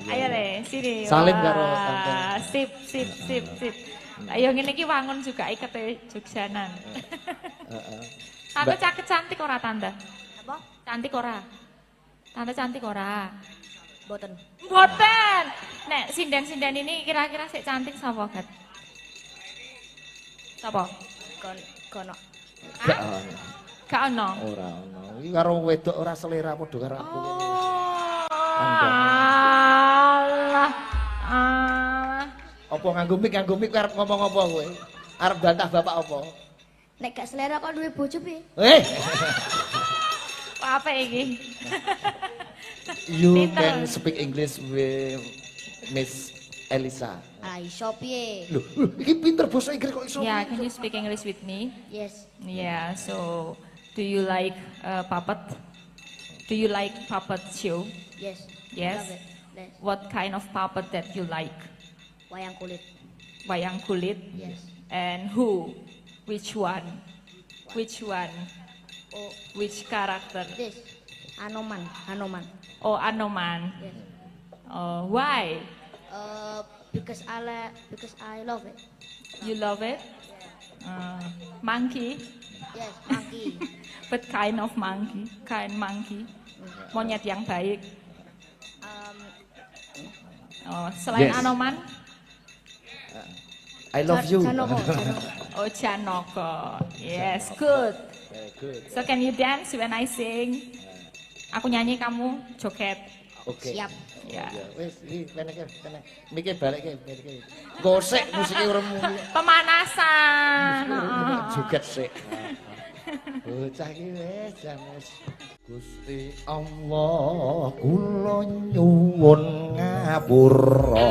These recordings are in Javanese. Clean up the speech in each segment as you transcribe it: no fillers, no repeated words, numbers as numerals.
Ayo le, sini. Salim Wah, karo tante. Sip, sip, sip, sip. Ayo ngene iki wangun juga ikete Jogjanan. Tante cantik ora tante? Apa? Cantik ora? Tante cantik ora? Boten. Boten. Nek sinden-sinden ini kira-kira sik cantik sapa, Gat? Sapa? Kono. Gak ono. Gak ono. Ora ono. Iki karo wedok ora selera padha karo aku. Allah. Ah. Apa nganggo mik arep ngomong apa kowe? Arep bantah bapak apa? Nek gak selera kok duwe bojo piye? Apa iki? You Pinter. can speak English with Miss Elisa. Ah, iso piye? Loh, iki pinter bahasa Inggris kok iso. Yeah, can you speak English with me? Yes. Yeah, so do you like puppet? Do you like puppet show? Yes. Yes. Love it. Yes. What kind of puppet that you like? Wayang kulit. Wayang kulit? Yes. And who? Which one? Which one? Oh, Which character? this. Anoman. Oh, Anoman. Yes. Why? Because I love it. You love it? Monkey? Yes, monkey. What kind of monkey? Kind monkey? Monyet yang baik. Selain Yes. Anoman? I love you. Janoko. Oh, Janoko. Yes, good. Very good. So can you dance when I sing? Aku nyanyi, kamu joget. Oke. Siap. Ya. Ya, wis iki kene. Mike balik ke. Gosek musike uremu. Pemanasan. Joget sik. Bocah iki wis james. Gusti Allah kula nyuwun ngapura.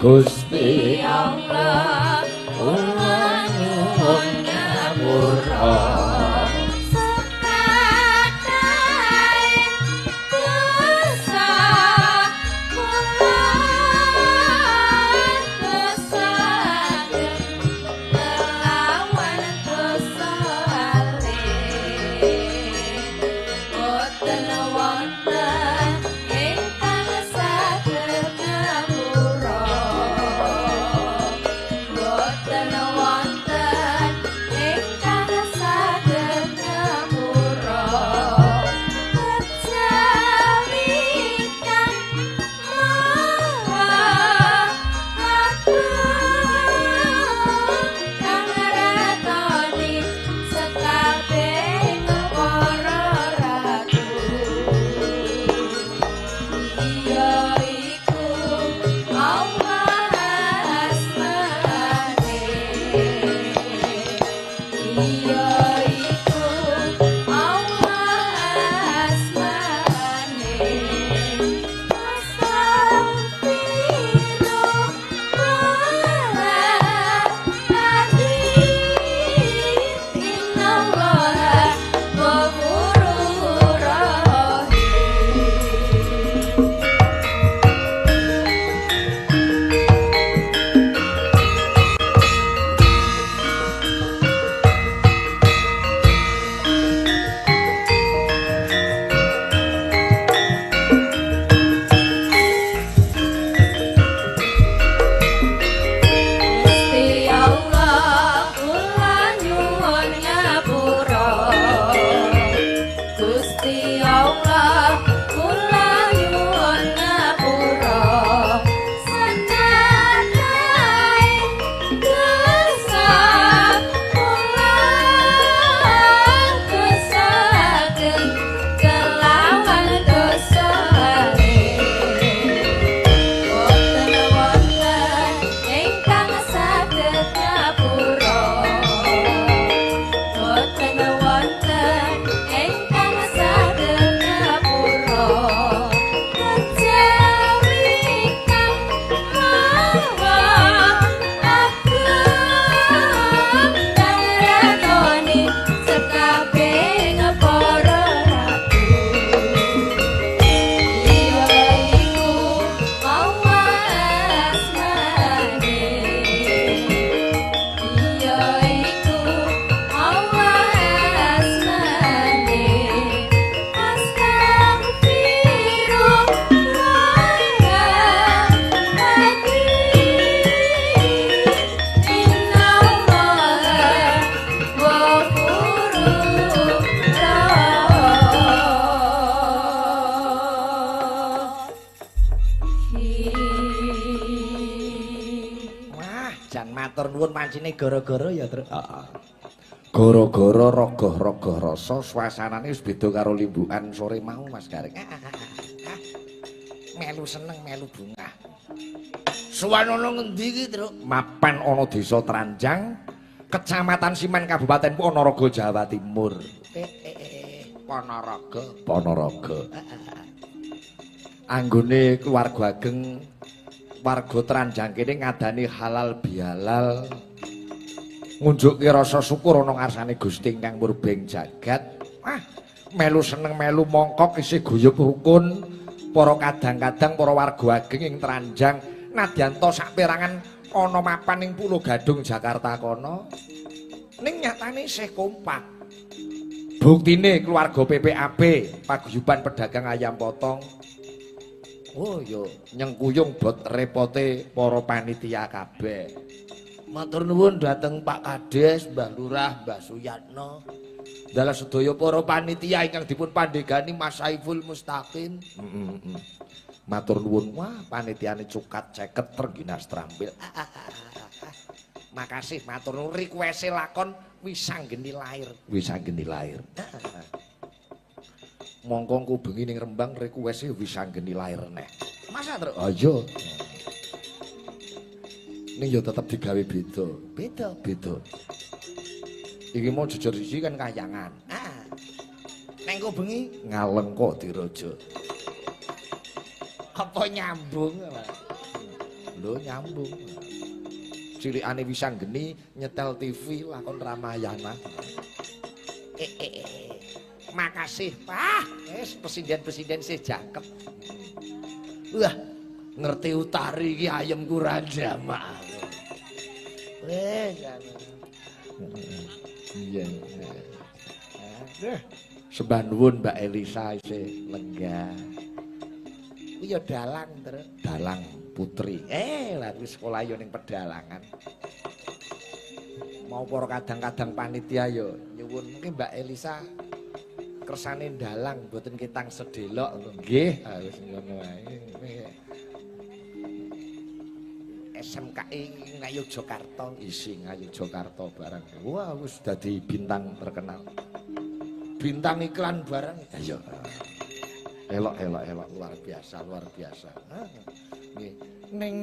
Gusti Allah kula nyuwun ngapura. matur nuwun pancine gara-gara ya, Tru. Heeh. Gara-gara rogoh-rogoh rasa suasanane wis beda karo limbukan sore mau Mas Gareng. Melu seneng melu bungah. Suwan ana ngendi iki, Tru? Mapan ana Desa Tranjang, Kecamatan Siman, Kabupaten Ponorogo, Jawa Timur. Ponorogo. Anggone keluarga ageng warga Tranjang kene ngadani halal bihalal. Ngunjukke rasa syukur ana ngarsane Gusti ingkang murbeng jagat. Melu seneng melu mongkok isih guyub rukun para kadang-kadang para warga ageng ing Tranjang nadyan to saperangan ana mapan ing Pulo Gadung Jakarta kono ning nyatane isih kompak. Buktine keluarga PPAB paguyuban pedagang ayam potong. Oh yo nyengkuyung bot repote para panitia kabeh. Matur nuwun dhateng Pak Kades, Mbah Lurah, Mbah Suyatno. Dalah sedaya para panitia ingkang dipun pandhegani Mas Saiful Mustaqim. Matur nuwun, wah panitiane cukat ceket terginas trampil. Makasih matur nuwun request lakon Wisanggeni Lair. Wisanggeni Lair. Mongko engko bengi ning Rembang request Wisanggeni Lair neh. Masa Tru? Oh iya. Ning yo tetep digawe beda. Beda. Iki mau jujur siji kan kayangan. Ning engko bengi ngaleng kok diraja. Apa nyambung? Lho nyambung. Cilikane Wisanggeni nyetel TV lakon Ramayana. Makasih, Pak. Presiden-presiden sih jangkep. Wah, ngerti utari iki ayemku ranjama. Iya. Sembah nuwun Mbak Elisa isih lenggah. Iya dalang, terus dalang putri. Lagi sekolah yo ning pedalangan. Mau para kadang-kadang panitia yo nyuwun mungkin Mbak Elisa kersane dalang mboten kitang sedelok nggih. Wis ngono wae. SMKI Ngayogyakarta isi Ngayogyakarta barang. Wah wis dadi bintang terkenal. Bintang iklan barang. Ayo. Elok luar biasa. Nggih. Ning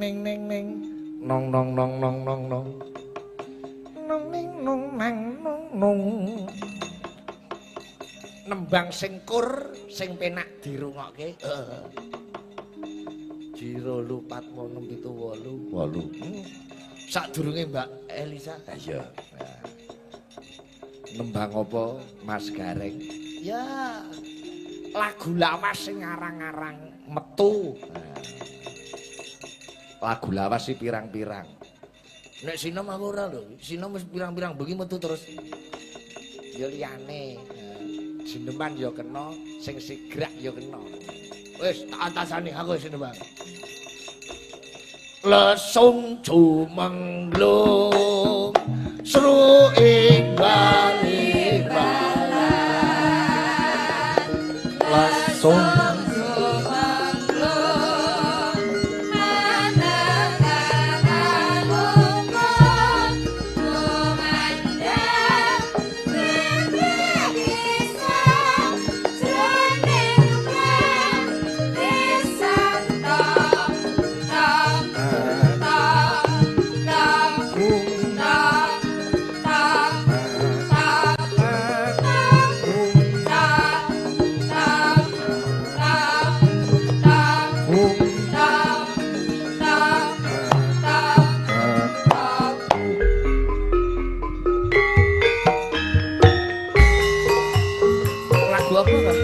nong nong nembang sing kur sing penak dirungokke. Jiro lupat 678. Sadurunge Mbak Elisa. Iya. Nembang apa Mas Gareng? Ya lagu lawas sing ngarang-ngarang metu. Lagu lawas sih pirang-pirang. Nek sinem aku ora lho. Sinem wis pirang-pirang bengi metu terus. Ya liyane. Sineman ya kena, sing sigrak ya kena. Wis tak antasani aku sineman. Lesung jumenglung sru ing bali balan. Lesung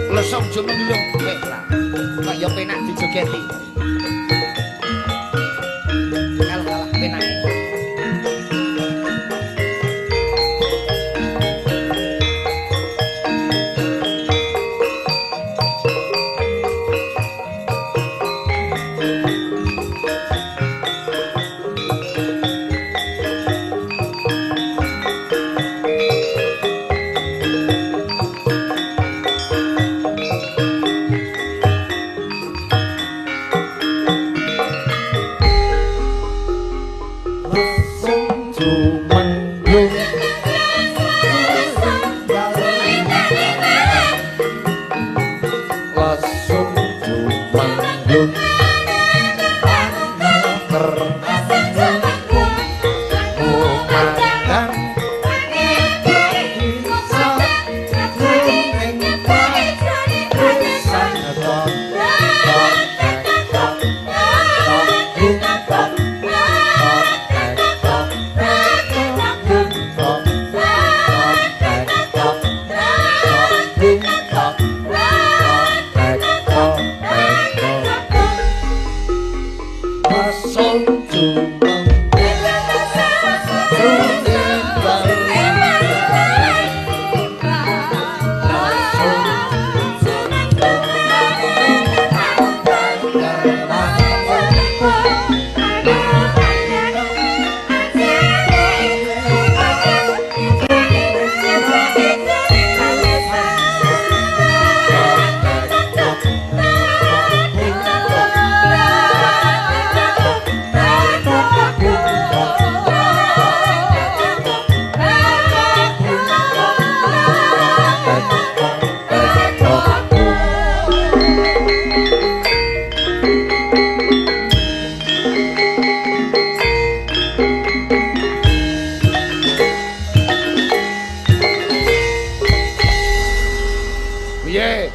lesung jumenglung wek lah. Kok ya penak dijogeti. Kalah penak. anggung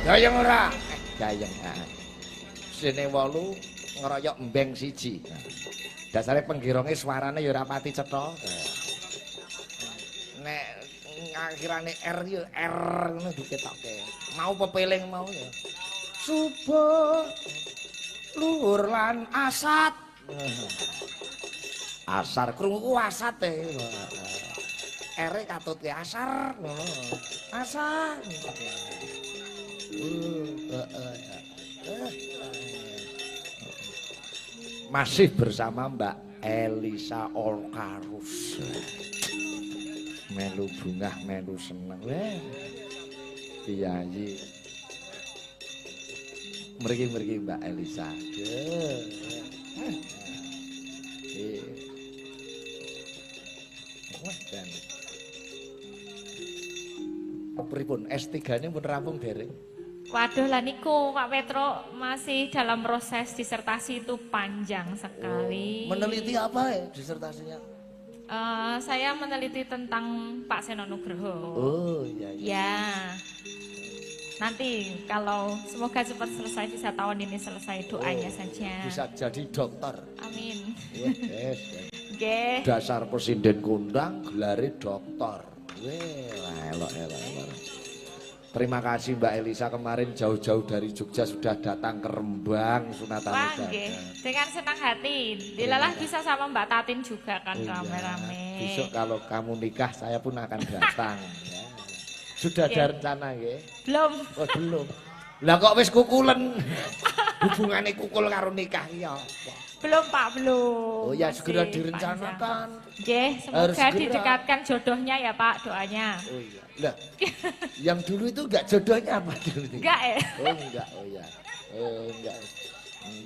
Gayeng ora? Gayeng. Sine 8 ngeroyok embeng siji. Dasare penggironge suarane ya ora pati cetha. Nek akhirane R ya R ngono diketokke. Mau pepeling mau ya. Subuh luhur lan asat. Asar krungu asat e. R katute asar ngono. Asar. Masih bersama Mbak Elisa Olkarus. Melu bungah, melu seneng. Piyayi. Mriki-mriki Mbak Elisa. Wah, dan pripun S3-ne pun rampung dereng? Waduh lah niku Pak Petro masih dalam proses disertasi itu panjang sekali. Meneliti apa ya disertasinya? Saya meneliti tentang Pak Seno Nugroho. Oh iya. Ya. Nanti kalau semoga cepat selesai bisa tahun ini selesai doanya saja. Bisa jadi dokter. Amin. Yes. Nggih. Dasar presiden kondang gelare dokter. Elok. Terima kasih Mbak Elisa kemarin jauh-jauh dari Jogja sudah datang ke Rembang sunatan Wah, Jaga. nggih. Dengan senang hati. Dilalah bisa sama Mbak Tatin juga kan rame-rame. Besok kalau kamu nikah saya pun akan datang ya. Sudah ada rencana nggih? Belum. Oh, belum. Lah kok wis kukulen. Hubungane kukul karo nikah ya. Belum Pak, belum. Oh ya Masih segera panjang. direncanakan. Nggih, Harus semoga segera. didekatkan jodohnya ya Pak doanya. Oh iya. Lah, yang dulu itu enggak jodohnya apa dulu? Enggak ya? Oh enggak, oh ya. Oh enggak.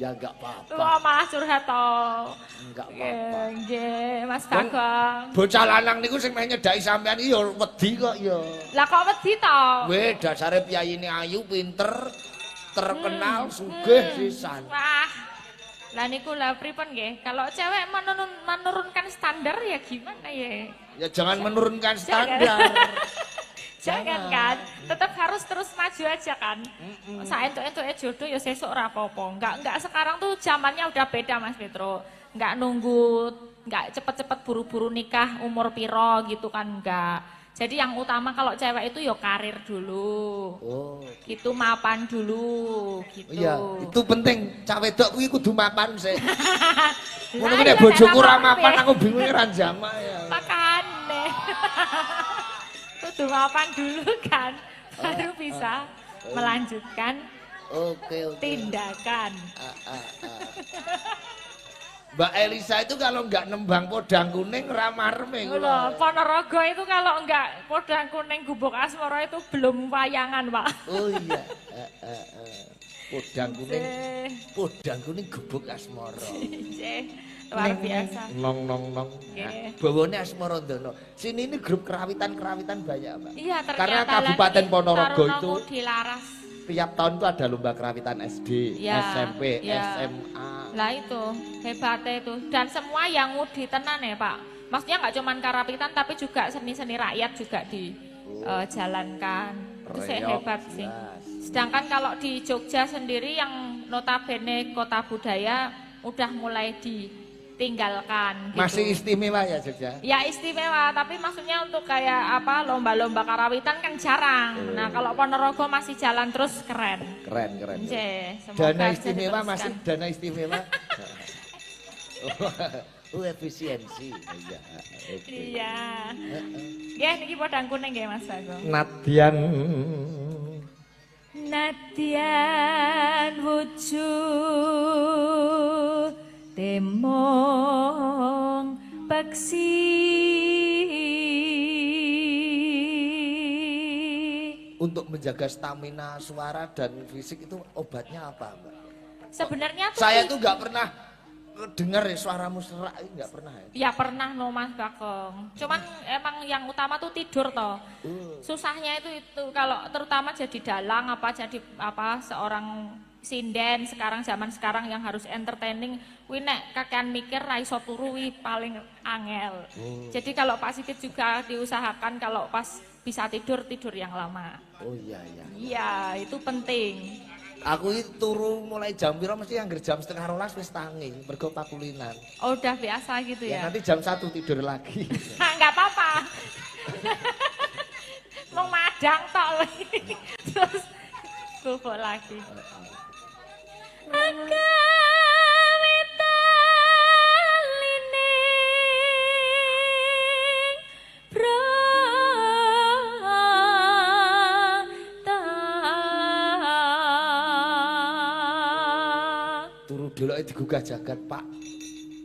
Ya enggak apa-apa. Wah, malah curhat toh. Enggak apa-apa. Nggih, Mas Bagong. Bocah lanang niku sing meh nyedaki sampean iki ya wedi kok ya. Lah kok wedi toh? Weh, dasare piyayine ayu, pinter, terkenal, sugih sisan. Wah. Lah niku lah pripun nggih? Kalau cewek menurunkan standar ya gimana ya? Ya jangan menurunkan standar. Jangan kan, tetap harus terus maju aja kan. Saentuk-entuke jodoh ya sesuk ora apa-apa. Enggak sekarang tuh zamannya udah beda Mas Petro. Enggak nunggu, enggak cepet-cepet buru-buru nikah umur piro gitu kan enggak. Jadi yang utama kalau cewek itu ya karir dulu. Oh. Gitu mapan dulu gitu. Iya, itu penting. Cah wedok kuwi kudu mapan sih. Ngono Lah, nek iya, bojoku ora nek mapan apa-apa. aku bingung ra jamak ya. Makane. Kudu mapan dulu kan, baru bisa melanjutkan Oke. tindakan. Mbak Elisa itu kalau enggak nembang podang kuning ramarme Loh, Ponorogo itu kalau enggak podang kuning gubuk asmara itu belum wayangan, Pak. Oh iya. Podang kuning gubuk asmara. Luar biasa. Nong. Nggih. Bawane Asmara Dono. Sini ini grup kerawitan banyak, Pak. Iya, ternyata Karena lah Kabupaten niki Ponorogo Taruna itu Mudi Laras. tiap tahun tuh ada lomba kerawitan SD, Ya, SMP, ya. SMA. Lah itu, hebatnya itu. Dan semua yang ngudi tenan ya Pak. Maksudnya nggak cuma karawitan tapi juga seni-seni rakyat juga dijalankan. Itu saya Reok hebat sih. jelas. Sedangkan kalau di Jogja sendiri yang notabene kota budaya udah mulai ditinggalkan gitu. Masih istimewa ya Jogja? Ya istimewa, tapi maksudnya untuk kayak apa lomba-lomba karawitan kan jarang. Nah kalau Ponorogo masih jalan terus keren. Keren. Nggih, semoga Dana bisa istimewa diteruskan. masih dana istimewa. Efisiensi. Iya. Oke. Iya. Nggih niki podang kuning nggih Mas Bagong. Nadyan Nadyan wujud temong peksi untuk menjaga stamina suara dan fisik itu obatnya apa, Mbak? sebenarnya tuh Saya tuh nggak pernah dengar ya suaramu serak, nggak pernah ya. ya pernah no Mas Bagong. Cuman emang yang utama tuh tidur toh. Susahnya itu kalau terutama jadi dalang apa jadi apa seorang sinden zaman sekarang yang harus entertaining kuwi nek kakean mikir ra iso turu kuwi paling angel. Jadi kalau Pak Sigit juga diusahakan kalau pas bisa tidur yang lama. Oh iya. Iya, itu penting. Aku itu turu mulai jam piro mesti angger jam 11:30 wis tangi, mergo pakulinan. Oh, udah biasa gitu Ya ya. nanti jam 1 tidur lagi. Enggak apa-apa. Mau madang tok. Terus bubuk lagi. Turu deloke digugah jagat, Pak.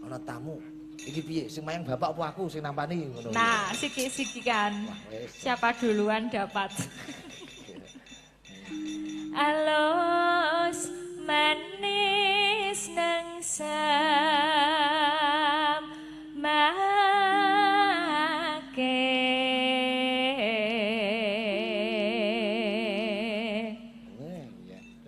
Ana tamu. Iki piye? Sing mayang bapak apa aku sing nampani ngono. Nah, siki-siki kan. Wis. Siapa duluan dapat. Alus manis nang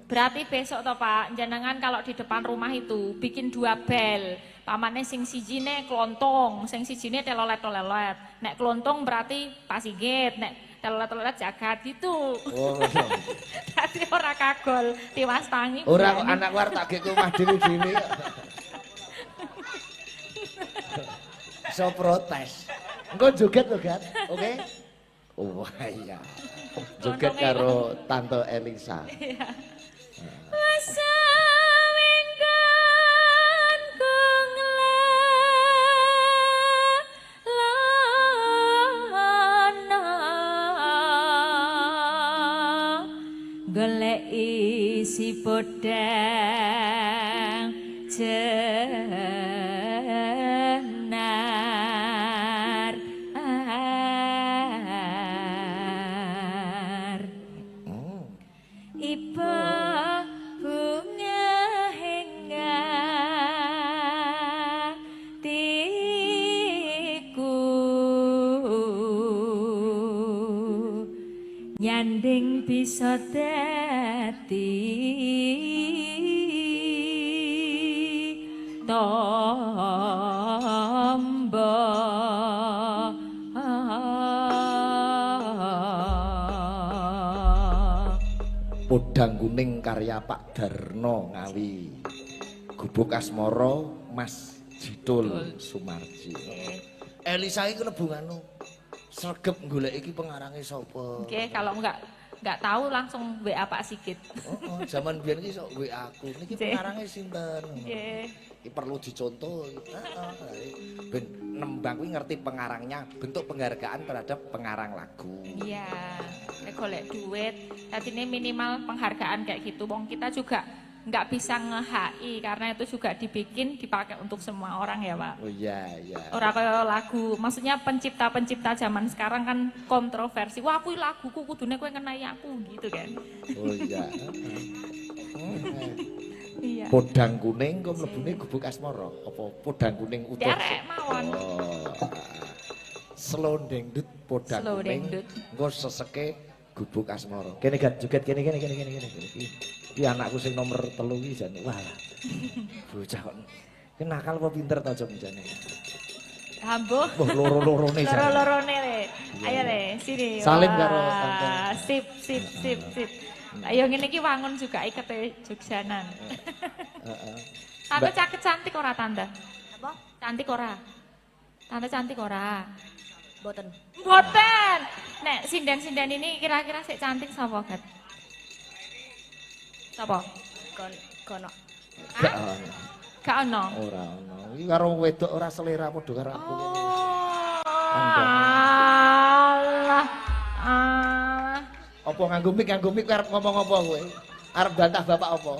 Berarti besok toh Pak, jenengan kalau di depan rumah itu bikin 2 bel. Pamane sing sijine klontong, sing sijine telolet-telolet. Nek klontong berarti Pak Sigit, nek telolet-telolet jagat gitu. Oh. Dadi ora kagol tiwas tangi. Ora kok berani. anak war tak gek omah dhewe-dhewe. So protes. Engko joget lho, Gat. Oke? Oh iya. Joget karo Tante Elisa. Masa wingkon kunglelono golek isi podang jenar iba bunga hingatiku nyanding bisa dadi tombo Podang Kuning karya Pak Darno Ngawi. Gubuk Asmara Mas Jidul Sumarji. Elisa iki klebu anu sregep golek iki pengarange sapa? Oke, kalau nggak tahu langsung WA Pak Sigit. Oh, zaman biyen iki sok WA aku. Niki Nggih. pengarange sinten? Nggih. Iki perlu dicontoh. Ben nembang kuwi ngerti pengarangnya, bentuk penghargaan terhadap pengarang lagu. Iya, nek golek duit, tadinya minimal penghargaan kayak gitu. Wong kita juga nggak bisa nge-HI karena itu juga dipakai untuk semua orang ya Pak. Oh iya. Ora kaya lagu, maksudnya pencipta-pencipta zaman sekarang kan kontroversi. Wah, kuwi laguku kudune kowe ngenai aku gitu kan. Oh iya. Iya. Podang Kuning kok mlebune Gubuk Asmara apa Podang Kuning utuh? Derek mawon. Oh. Slow dangdut Podang Slow Kuning. dangdut. Engko seseke Gubuk asmara. Kene Gat, joget kene. Iki anakku sing nomor 3 iki jan. Wah. Bocah kok. Ki nakal apa pinter to jam jane. Hambuh. Wah, loro-lorone jan. Loro-lorone le. Ayo le, sini. Salim Wah, karo tante. Sip. Ayo ngene iki wangun juga ikete Jogjanan. Heeh. Tante cantik ora tante? Apa? Cantik ora? Tante cantik ora? Boten. Boten. Nek sinden-sinden ini kira-kira sik cantik sapa, Gat? Sapa? Kono. Gak ono. Gak ono. Ora ono. Iki karo wedok ora selera padha karo aku. Oh. Alah. Apa nganggo mik arep ngomong apa kowe? Arep bantah bapak apa?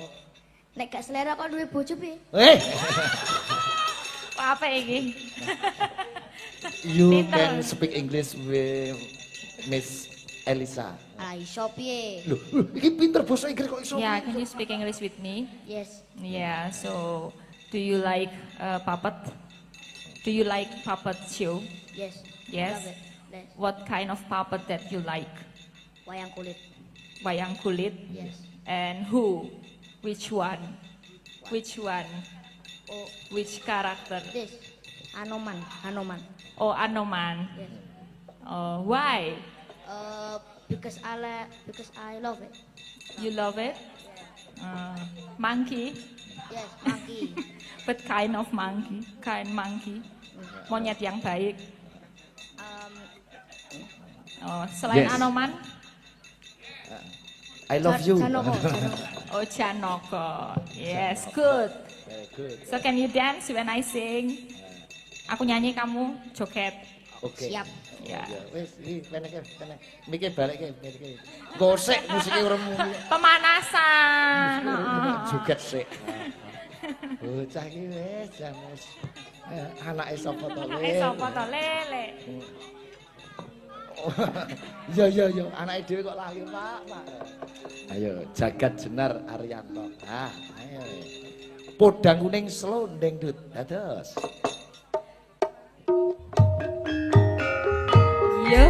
Nek gak selera kok duwe bojo piye? Apa iki? You Pinter. can speak English with Miss Elisa. Ah, iso piye? Loh, iki pinter bahasa Inggris kok iso. Yeah, can you speak English with me? Yes. Yeah, so do you like puppet? Do you like puppet show? Yes. Yes. Love it. Yes. What kind of puppet that you like? Wayang kulit. Wayang kulit? Yes. And who? Which one? Which one? Oh, Which character? this. Anoman. Oh, Anoman. Yes. Why? Because I love it. You love it? Monkey? Yes, monkey. What kind of monkey? Kind monkey? Monyet yang baik. Selain Yes. Anoman? I love you. Janoko. Oh, Janoko. Yes, good. Very good. So can you dance when I sing? Aku nyanyi, kamu joget. Oke. Siap. Ya. Ya, wis iki kene. Miki balik iki. Gosek musike urung muni. Pemanasan. Joget sik. Bocah iki wis jam wis. Anake sapa to? Sapa to lele? Iya, anake dhewe kok lali, Pak. Ayo, Jagat Jenar Ariyanto. Ayo. Podang kuning slondeng dut. Dados. Yo.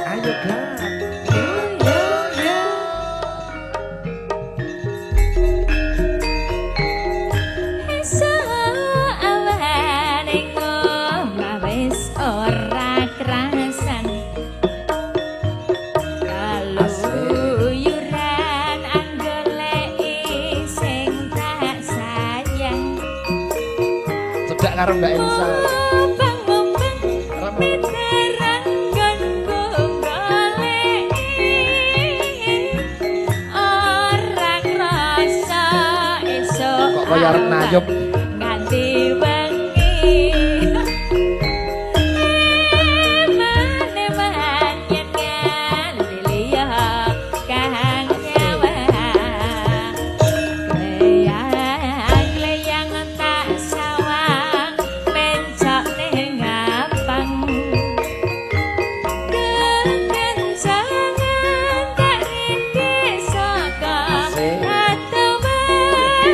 Ayo, Gat. Cedak karo Mbak Elisa. Kok kaya arep nayup. Nganti wengi mane yen liliya kang nyawa leyang tak sawang mencok ning ngapang kencangan tak rintik saka Asik. atuman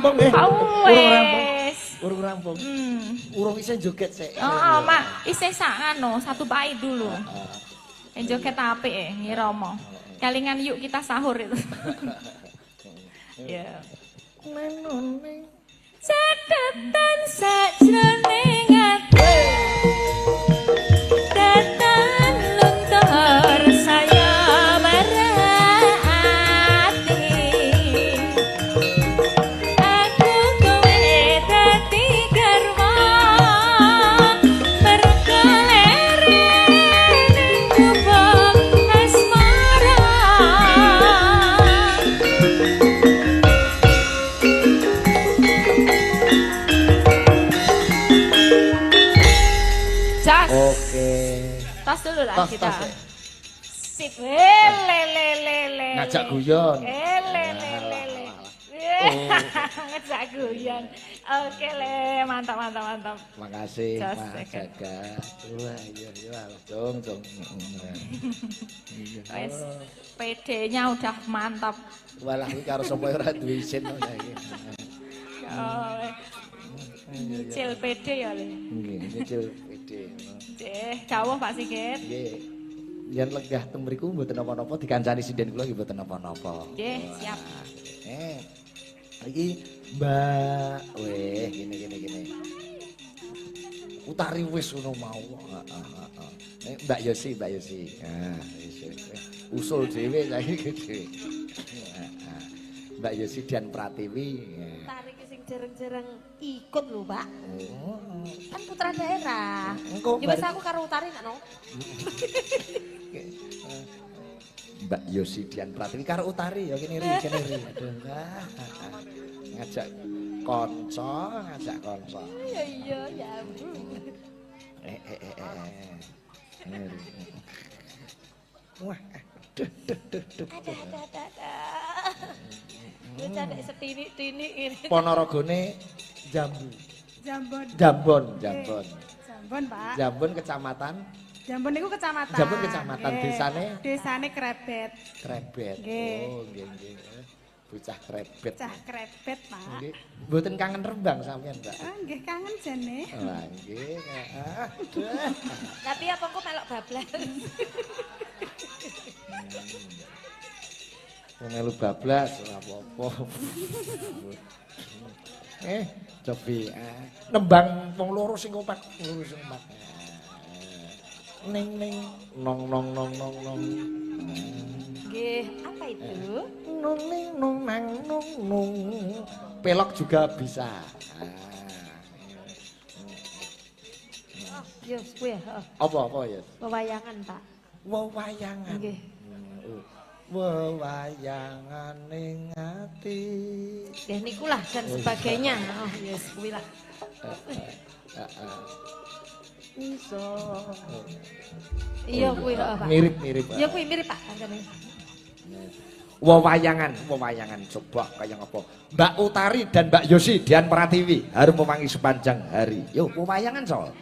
rampung nggih. Urung rampung. Wes. Urung rampung. Urung isih joget sik. Oh, Mak, isih sak anu, satu bait dulu. Joget apik Ngiromo. Kalingan yuk kita sahur itu. Ya. Menone Catatan sajroning ati. Datan luntur saya merati. Aku kowe dadi garwa berkelere ning gubuk asmara. Jas. Oke. Tas dulu lah Tas, kita. tas, ya. Sip. Lele. Ngajak guyon. Lele. Ngajak guyon. Oke le, mantap. Makasih Jas, Mas oke. Jagat. Wah, iya, dong. Wes, PD-nya udah mantap. Walah kuwi karo sapa ora duwe isin ngono iki. Oh, Nyicil PD ya le. Nggih, nyicil PD. Jawah Pak Sigit. Nggih. Yen lenggah teng mriku mboten napa-napa dikancani sinden kula nggih mboten napa-napa. Nggih, siap. Iki Mbak, weh gini. Utari wis ngono mau. Heeh. Mbak Yosi. Nah, usul dhewe saiki gede. Mbak Yosi dan Pratiwi. Tarik sing jereng-jereng ikut lho, Pak. Oh. Kan putra daerah. Engko Ya wis aku karo Utari nek no. Mbak Yosi dan Pratiwi karo Utari ya kene ri. Aduh, enggak. Ngajak konco. Iya, ya ampun. Wah, Ada. Lu cari setinik-tinik ini. Ponorogone Jambu. Jambon. Jambon. Jambon, Pak. Jambon kecamatan. Jambon niku kecamatan. Jambon kecamatan, desane? Desane Krebet. Krebet. Nggih. Oh, nggih. Bocah Krebet. Cah Krebet, Pak. Nggih. Mboten kangen Rembang sampean, Mbak. Ah, nggih kangen jane. Lah nggih. Tapi apa kok melok bablas? Melu bablas ora apa-apa. Cobi. Nembang wong loro sing kompak. Ning nong. Nggih, apa itu? Nung ning nung nang nung. Pelok juga bisa. Yo, kuwi heeh. Apa ya? Pewayangan, Pak. Wewayangan. Nggih. Wewayangan ning ati. Nggih niku lah dan sebagainya. Oh, yes, kuwi lah. Iso. Iya kuwi heeh, Pak. Mirip-mirip. Ya kuwi mirip, Pak. Kancane. Wewayangan coba kayak apa? Mbak Utari dan Mbak Yosi Dian Pratiwi harum memangi sepanjang hari. Yo, wewayangan soal.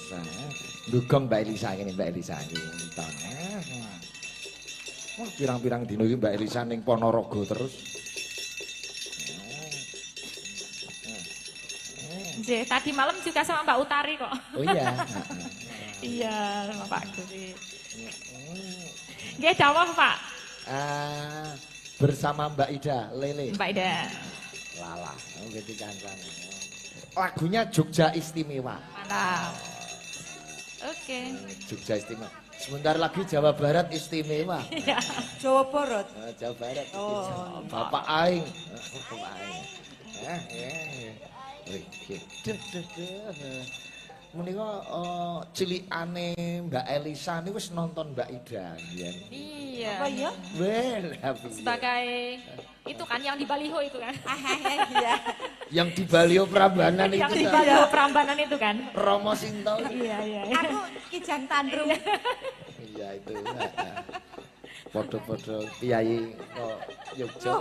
biasa. Dugong Mbak Elisa ini, Mbak Elisa ini. Wah, pirang-pirang dino iki Mbak Elisa ning Ponorogo terus. Tadi malam juga sama Mbak Utari kok. Oh iya. Iya, sama Pak Guri. Nggih dawuh, Pak. Bersama Mbak Ida Lele. Mbak Ida. Lala, ngerti kancan. Lagunya Jogja Istimewa. Mantap. Oke. Jogja Istimewa. Sebentar lagi Jawa Barat istimewa. Iya. Jawa Barat. Jawa Barat. Oh. Bapak Aing. Bapak Aing. Menika cilikane Mbak Elisa niku wis nonton Mbak Ida biyen. Iya. Apa ya? Well, Sebagai itu kan yang di baliho itu kan. Iya. yang di Balio Prambanan Yang itu di kan. baliho Prambanan itu kan. Romo Sinto. Iya, iya. Aku Kijang Tandrum. Iya itu. Podo-podo kiai kok Yogya.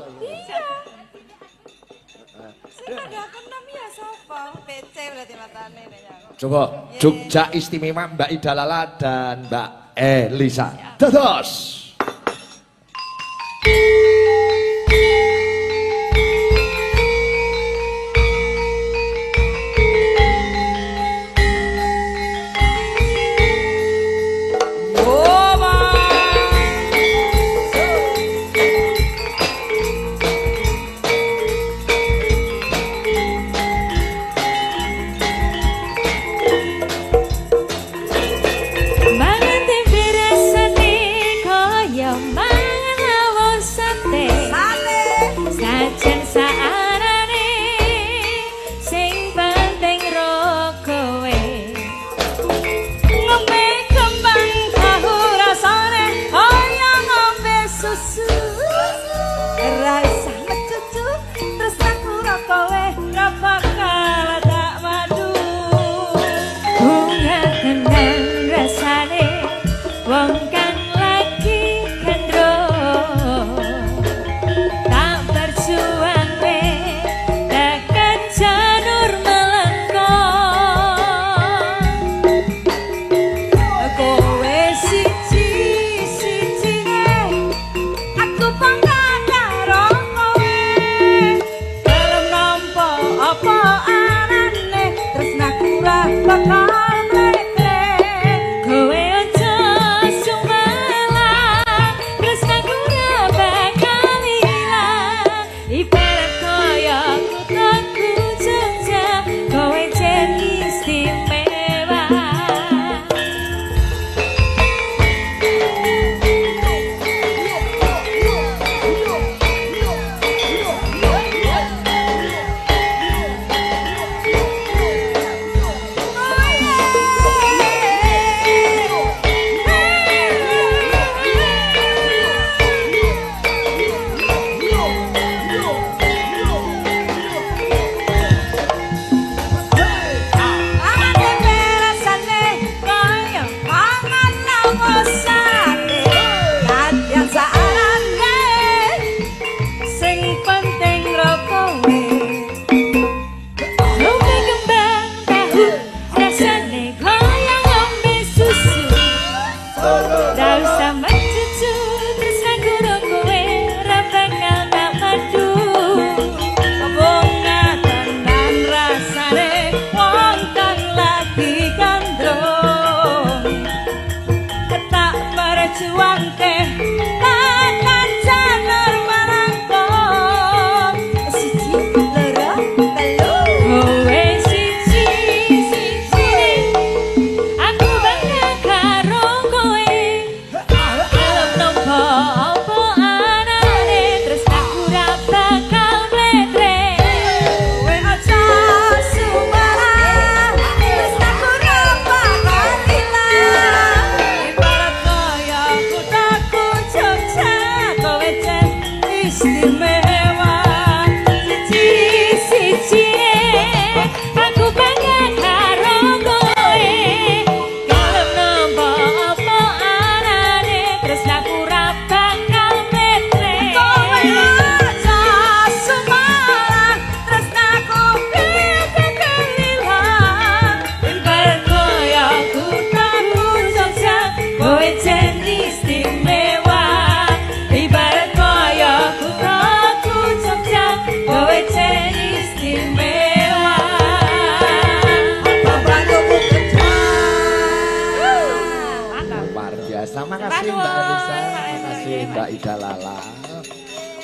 Aku namanya sapa? PC berarti matane nek. Coba Jogja Istimewa Mbak Ida Lala dan Mbak Elisa. Dados.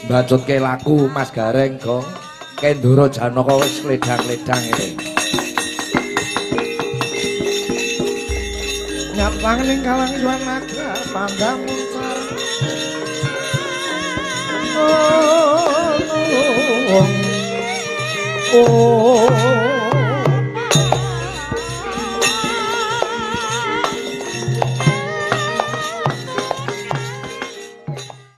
mbacutke laku Mas Gareng Gong Kendoro Janaka wis ledang-ledang ini. Nyapang ning kalang yuan naga pandang muncar. Oh, oh, oh.